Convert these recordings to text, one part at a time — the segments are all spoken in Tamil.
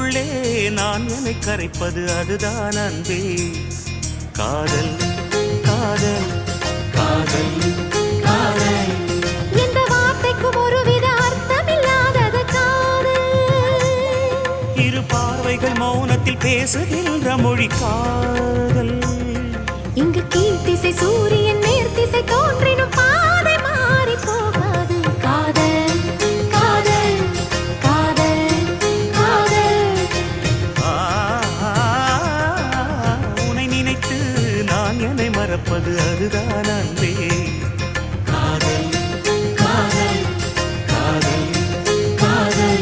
உள்ளே நான் என்னை கரைப்பது அதுதான் அன்பே. காதல் காதல் காதல் காதல். இந்த வார்த்தைக்கும் ஒருவித அர்த்தமில்லாதது காதல். இரு பார்வைகள் மௌனத்தில் பேசுகின்ற மொழி காதல். இங்கு கீழ்த்திசை சூரியன் நேர்த்திசை தோன்றினும் பாதை மாறி போகாது. காதல் காதல் காதல் காதல். உன்னை நினைத்து நான் என்னை மறப்பது அதுதான் அன்பே. காதல் காதல் காதல் காதல்.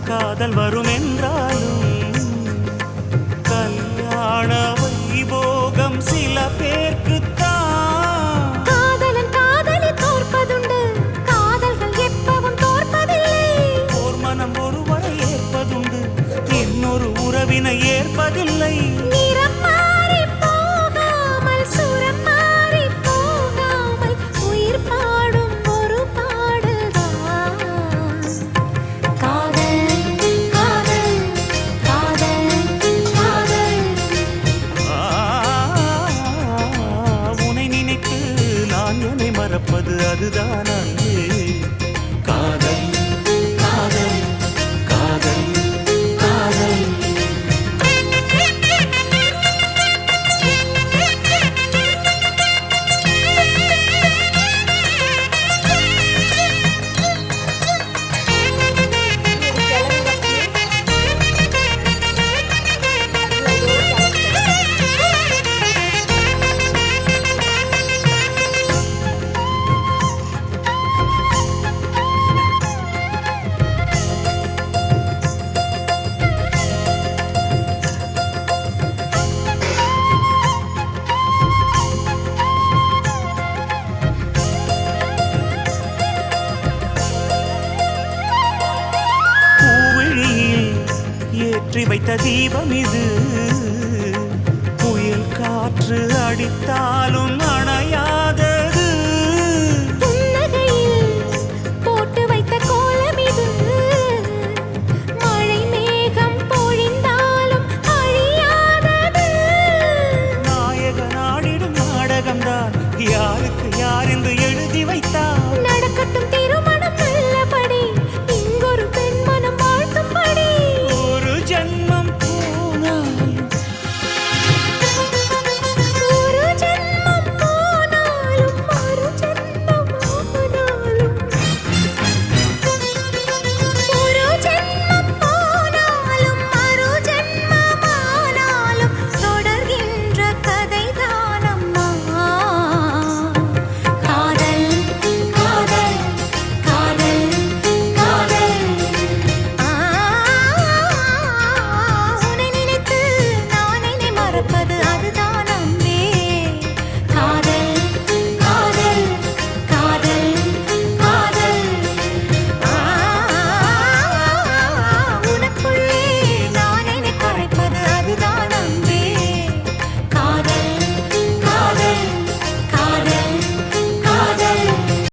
காதல் வரும் என்றாலும் கல்யாண வைபோகம் சில பேர்க்குத்தான். காதலன் காதலி தோற்பதுண்டு, காதல்கள் எப்பவும் தோற்பதில்லை. ஓர் மனம் ஒருவரை ஏற்பதுண்டு, இன்னொரு உறவினை ஏற்பதில்லை. நிறம் மாறி போகாமல் சுரம் மாறி போகாமல் உயிர் பாடும் ஒரு பாடல்தான் காதல். மறப்பது அதுதான் அன்பே. காதல் காதல் காதல் காதல். ஏற்றி வைத்த தீபம் இது, புயல் காற்று அடித்தாலும் அணையாதது. புன்னகையில் போட்டு வைத்த கோலம் இது, மழை மேகம் பொழிந்தாலும் அழியாதது. நாயகன் ஆடிடும் நாடகம்தான் யாருக்கு யார் என்று